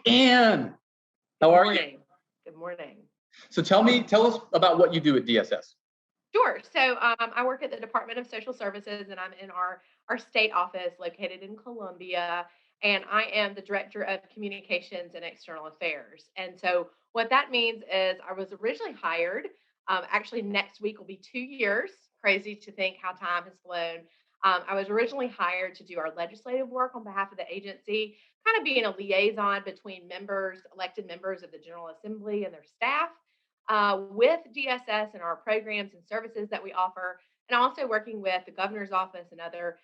Anne, how are you? Good morning. So tell us about what you do at DSS. Sure. So I work at the Department of Social Services, and I'm in our state office located in Columbia. And I am the Director of Communications and External Affairs. And so what that means is I was originally hired. Actually, next week will be 2 years. Crazy to think how time has flown. I was originally hired to do our legislative work on behalf of the agency, kind of being a liaison between members, elected members of the General Assembly and their staff, with DSS and our programs and services that we offer, and also working with the governor's office and other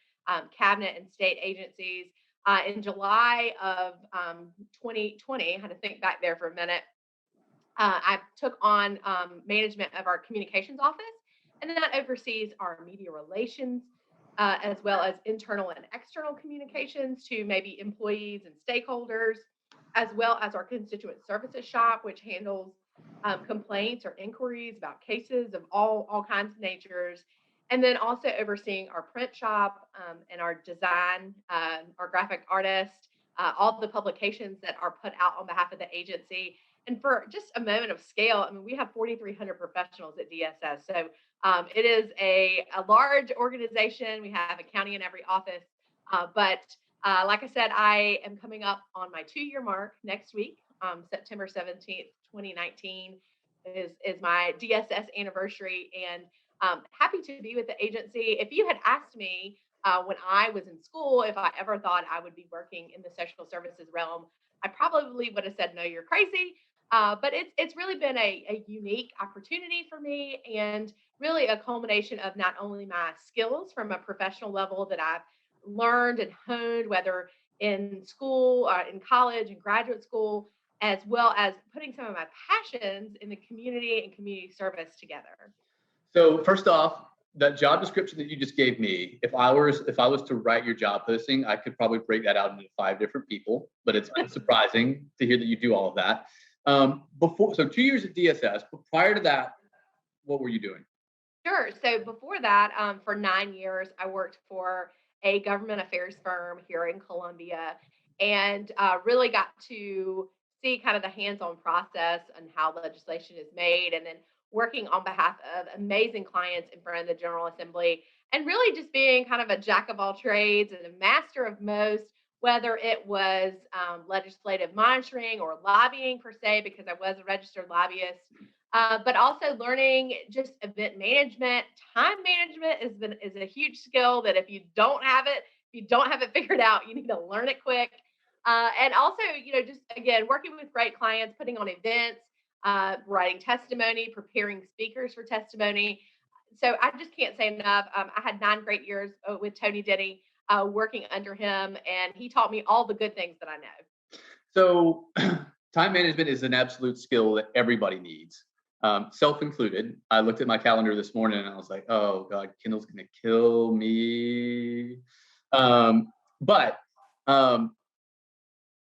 cabinet and state agencies. In July of 2020, I had to think back there for a minute. I took on management of our communications office, and then that oversees our media relations, as well as internal and external communications to maybe employees and stakeholders, as well as our constituent services shop, which handles complaints or inquiries about cases of all kinds of natures. And then also overseeing our print shop, and our design, our graphic artist, all the publications that are put out on behalf of the agency. And for just a moment of scale, I mean, we have 4,300 professionals at DSS. So it is a large organization. We have a county in every office. But like I said, I am coming up on my 2 year mark next week. September 17th, 2019 is my DSS anniversary, and happy to be with the agency. If you had asked me when I was in school if I ever thought I would be working in the social services realm, I probably would have said, no, you're crazy. But it's really been a unique opportunity for me, and really a culmination of not only my skills from a professional level that I've learned and honed, whether in school, in college, and graduate school, as well as putting some of my passions in the community and community service together. So first off, that job description that you just gave me, if I was to write your job posting, I could probably break that out into 5 different people. But it's surprising to hear that you do all of that. So 2 years at DSS, but prior to that, what were you doing? Sure. So before that, for 9 years, I worked for a government affairs firm here in Columbia, and really got to see kind of the hands-on process and how legislation is made, and then working on behalf of amazing clients in front of the General Assembly, and really just being kind of a jack of all trades and a master of most, whether it was legislative monitoring or lobbying per se, because I was a registered lobbyist, but also learning just event management. Time management is a huge skill that if you don't have it figured out, you need to learn it quick. And also, just again, working with great clients, putting on events, writing testimony, preparing speakers for testimony. So I just can't say enough. I had 9 great years with Tony Denny, working under him, and he taught me all the good things that I know. So time management is an absolute skill that everybody needs, self included. I looked at my calendar this morning and I was like, oh God, Kendall's going to kill me. But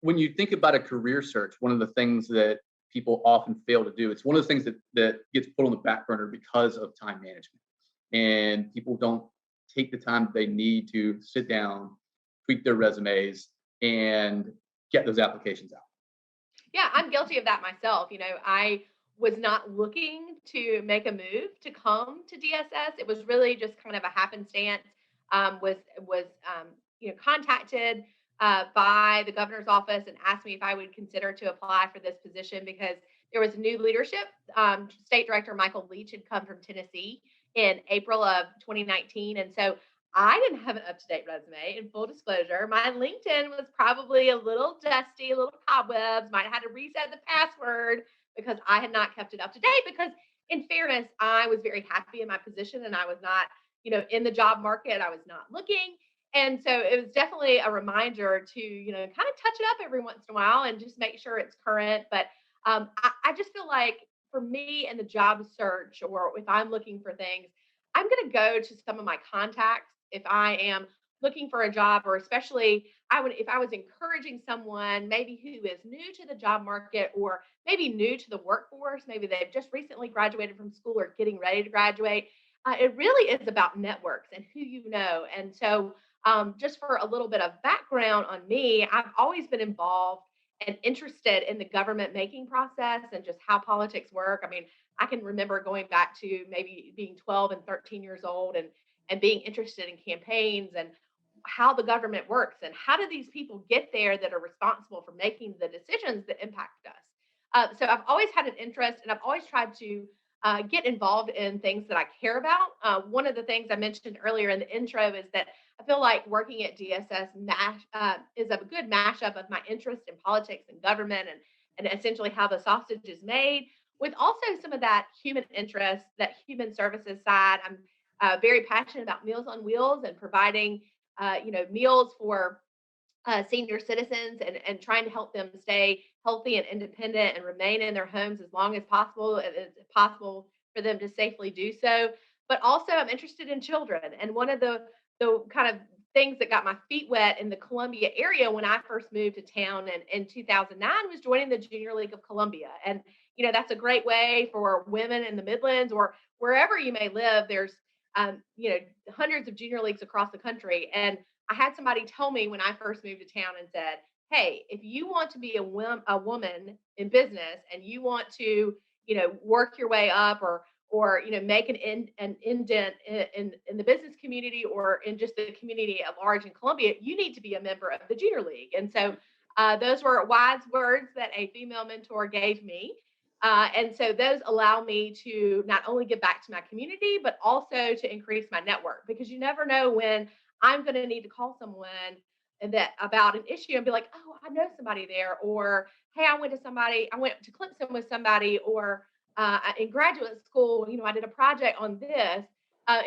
when you think about a career search, one of the things that people often fail to do, it's one of the things that gets put on the back burner because of time management. And people don't take the time they need to sit down, tweak their resumes, and get those applications out. Yeah, I'm guilty of that myself. I was not looking to make a move to come to DSS. It was really just kind of a happenstance. Was contacted by the governor's office and asked me if I would consider to apply for this position because there was new leadership. State Director Michael Leach had come from Tennessee in April of 2019, and so I didn't have an up-to-date resume. In full disclosure, my LinkedIn was probably a little dusty, a little cobwebs, might have had to reset the password because I had not kept it up to date. Because in fairness, I was very happy in my position and I was not, in the job market. I was not looking. And so it was definitely a reminder to, kind of touch it up every once in a while and just make sure it's current. But I just feel like for me in the job search, or if I'm looking for things, I'm going to go to some of my contacts if I am looking for a job, or especially if I was encouraging someone maybe who is new to the job market or maybe new to the workforce, maybe they've just recently graduated from school or getting ready to graduate. It really is about networks and who you know. And so Just for a little bit of background on me, I've always been involved and interested in the government making process and just how politics work. I mean, I can remember going back to maybe being 12 and 13 years old and being interested in campaigns and how the government works and how do these people get there that are responsible for making the decisions that impact us. So I've always had an interest and I've always tried to get involved in things that I care about. One of the things I mentioned earlier in the intro is that I feel like working at DSS is a good mashup of my interest in politics and government and essentially how the sausage is made, with also some of that human interest, that human services side. I'm very passionate about Meals on Wheels and providing, meals for senior citizens and trying to help them stay healthy and independent and remain in their homes as long as possible. It's possible for them to safely do so. But also, I'm interested in children. And one of the kind of things that got my feet wet in the Columbia area when I first moved to town in 2009 was joining the Junior League of Columbia. And, that's a great way for women in the Midlands or wherever you may live. There's, hundreds of junior leagues across the country. And I had somebody tell me when I first moved to town and said, "Hey, if you want to be a woman in business and you want to, work your way up or make an indent in the business community or in just the community at large in Columbia, you need to be a member of the Junior League." And so those were wise words that a female mentor gave me. And so those allow me to not only give back to my community, but also to increase my network because you never know when I'm going to need to call someone and that about an issue and be like, "Oh, I know somebody there," or "Hey, I went to Clemson with somebody," or in graduate school, I did a project on this.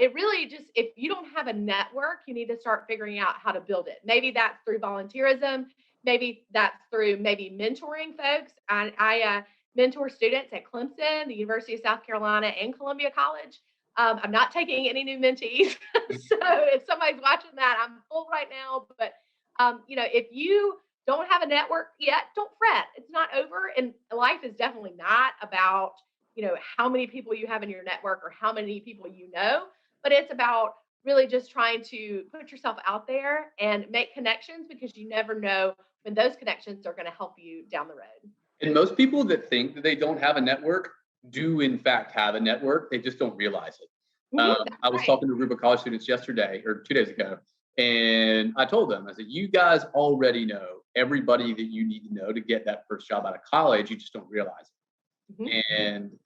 It really just, if you don't have a network, you need to start figuring out how to build it. Maybe that's through volunteerism. Maybe that's through mentoring folks. I mentor students at Clemson, the University of South Carolina, and Columbia College. I'm not taking any new mentees. So if somebody's watching that, I'm full right now. But if you don't have a network yet, don't fret. It's not over. And life is definitely not about, how many people you have in your network or how many people but it's about really just trying to put yourself out there and make connections because you never know when those connections are going to help you down the road. And most people that think that they don't have a network do in fact have a network. They just don't realize it. I was talking to a group of college students yesterday or 2 days ago, and I told them, I said, "You guys already know everybody that you need to know to get that first job out of college. You just don't realize Mhm. it." And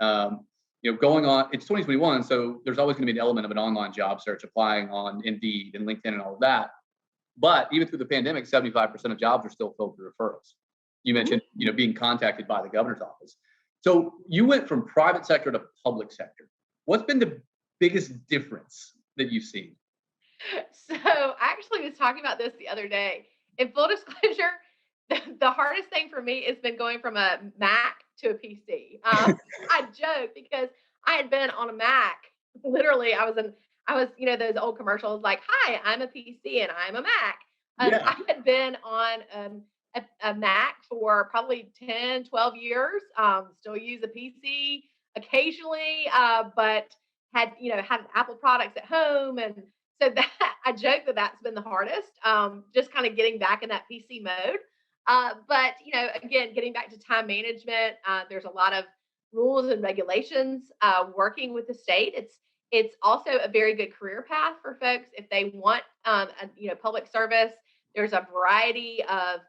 going on, it's 2021, so there's always going to be an element of an online job search, applying on Indeed and LinkedIn and all of that. But even through the pandemic, 75% of jobs are still filled through referrals. You mentioned, being contacted by the governor's office. So you went from private sector to public sector. What's been the biggest difference that you've seen? So I actually was talking about this the other day. In full disclosure, the hardest thing for me has been going from a Mac to a PC. I joke because I had been on a Mac. Literally, those old commercials like, "Hi, I'm a PC and I'm a Mac." Yeah. I had been on a Mac for probably 10, 12 years. Still use a PC occasionally, but had Apple products at home. And so that I joke that that's been the hardest, just kind of getting back in that PC mode. But again, getting back to time management, there's a lot of rules and regulations working with the state. It's also a very good career path for folks if they want public service. There's a variety of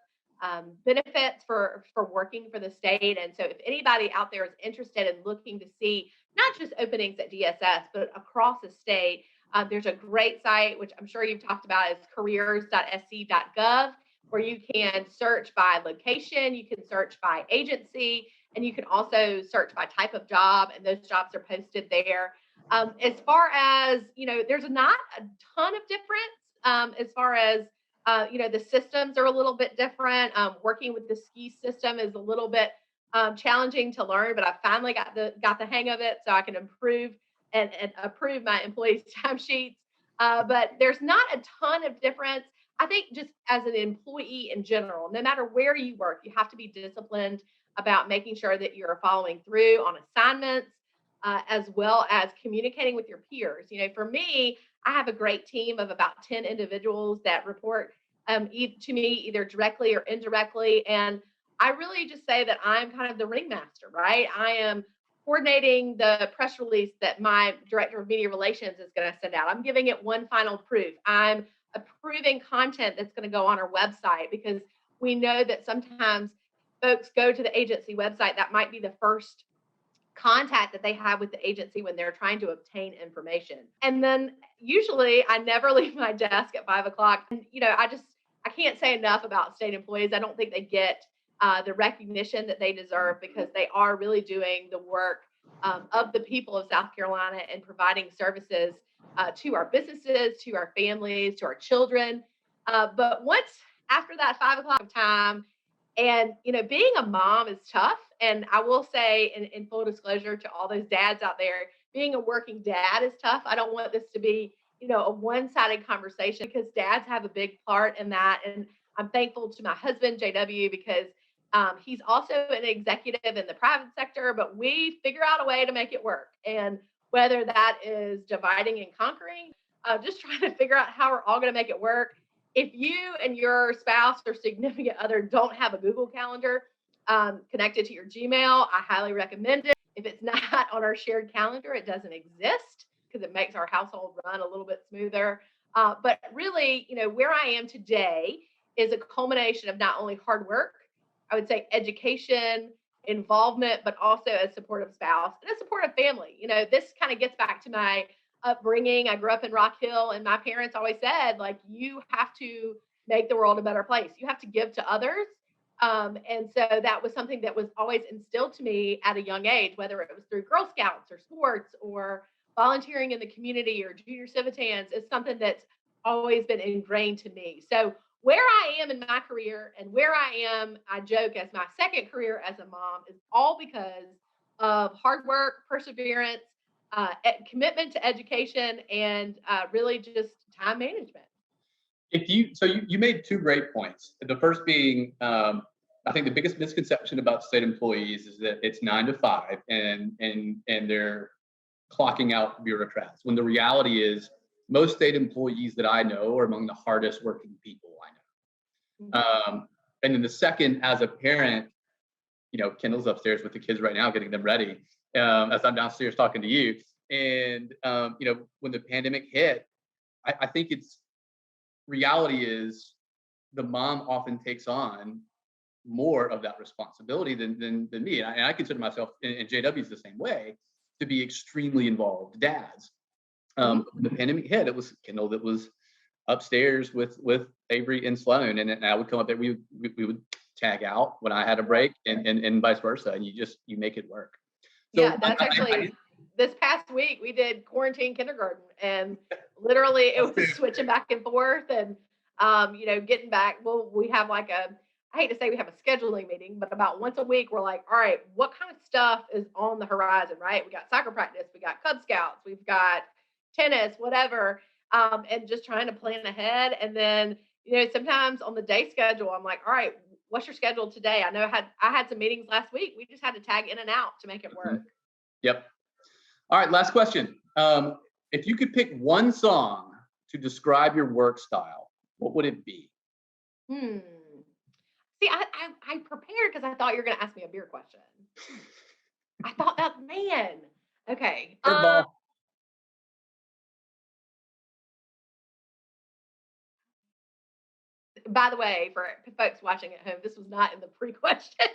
benefits for working for the state. And so if anybody out there is interested in looking to see not just openings at DSS, but across the state, there's a great site, which I'm sure you've talked about, is careers.sc.gov, where you can search by location, you can search by agency, and you can also search by type of job, and those jobs are posted there. As far as, there's not a ton of difference as far as, the systems are a little bit different. Working with the ski system is a little bit challenging to learn, but I finally got the hang of it, so I can improve and approve my employees' timesheets. But there's not a ton of difference. I think just as an employee in general, no matter where you work, you have to be disciplined about making sure that you're following through on assignments, as well as communicating with your peers. For me, I have a great team of about 10 individuals that report to me either directly or indirectly. And I really just say that I'm kind of the ringmaster, right? I am coordinating the press release that my director of media relations is going to send out. I'm giving it one final proof. I'm approving content that's going to go on our website, because we know that sometimes folks go to the agency website. That might be the first contact that they have with the agency when they're trying to obtain information. And then usually I never leave my desk at 5 o'clock. And, I can't say enough about state employees. I don't think they get the recognition that they deserve, because they are really doing the work of the people of South Carolina and providing services to our businesses, to our families, to our children. But once after that 5 o'clock time, and being a mom is tough. And I will say, in full disclosure to all those dads out there, being a working dad is tough. I don't want this to be, a one-sided conversation, because dads have a big part in that. And I'm thankful to my husband, JW, because he's also an executive in the private sector, but we figure out a way to make it work. And whether that is dividing and conquering, just trying to figure out how we're all going to make it work. If you and your spouse or significant other don't have a Google Calendar connected to your Gmail, I highly recommend it. If it's not on our shared calendar, it doesn't exist, because it makes our household run a little bit smoother. But really, where I am today is a culmination of not only hard work, I would say education, involvement, but also a supportive spouse and a supportive family. This kind of gets back to my upbringing. I grew up in Rock Hill, and my parents always said, like, you have to make the world a better place. You have to give to others. And so that was something that was always instilled to me at a young age, whether it was through Girl Scouts or sports or volunteering in the community or junior civitans. It's something that's always been ingrained to me. So where I am in my career and where I joke, as my second career as a mom, is all because of hard work, perseverance, commitment to education, and really just time management. You made two great points. The first being, I think the biggest misconception about state employees is that it's 9 to 5 and they're clocking out bureaucrats, when the reality is most state employees that I know are among the hardest working people I know. Mm-hmm. And then the second, as a parent, Kendall's upstairs with the kids right now, getting them ready, as I'm downstairs talking to you. And, when the pandemic hit, I think it's reality is the mom often takes on more of that responsibility than me. And I consider myself, and JW's the same way, to be extremely involved dads. When the pandemic hit, it was Kendall that was upstairs with Avery and Sloan, and I would come up there. We would tag out when I had a break, and vice versa, and you make it work. So yeah, that's actually this past week we did quarantine kindergarten, and literally it was switching back and forth, and getting back. Well, we have I hate to say we have a scheduling meeting, but about once a week we're like, all right, what kind of stuff is on the horizon, right? We got soccer practice, we got Cub Scouts, we've got tennis, whatever, and just trying to plan ahead. And then, sometimes on the day schedule, I'm like, all right, what's your schedule today? I know I had some meetings last week. We just had to tag in and out to make it work. Yep. All right, last question. If you could pick one song to describe your work style, what would it be? See, I prepared because I thought you were going to ask me a beer question. I thought that, man. Okay. By the way, for folks watching at home, this was not in the pre-question,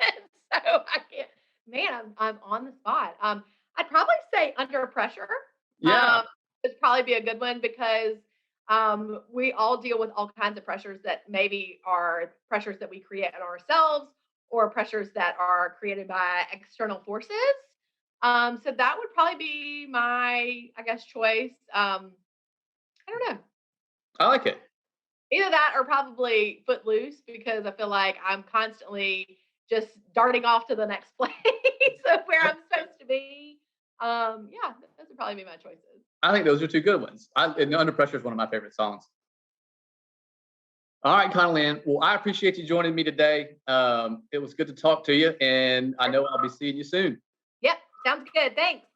so I can't. Man, I'm on the spot. I'd probably say Under Pressure. Yeah. It'd probably be a good one, because we all deal with all kinds of pressures that maybe are pressures that we create on ourselves, or pressures that are created by external forces. So that would probably be my, I guess, choice. I don't know. I like it. Either that or probably Footloose, because I feel like I'm constantly just darting off to the next place of where I'm supposed to be. Yeah, those would probably be my choices. I think those are two good ones. And Under Pressure is one of my favorite songs. All right, Connelly-Anne. Well, I appreciate you joining me today. It was good to talk to you, and I know I'll be seeing you soon. Yep, sounds good. Thanks.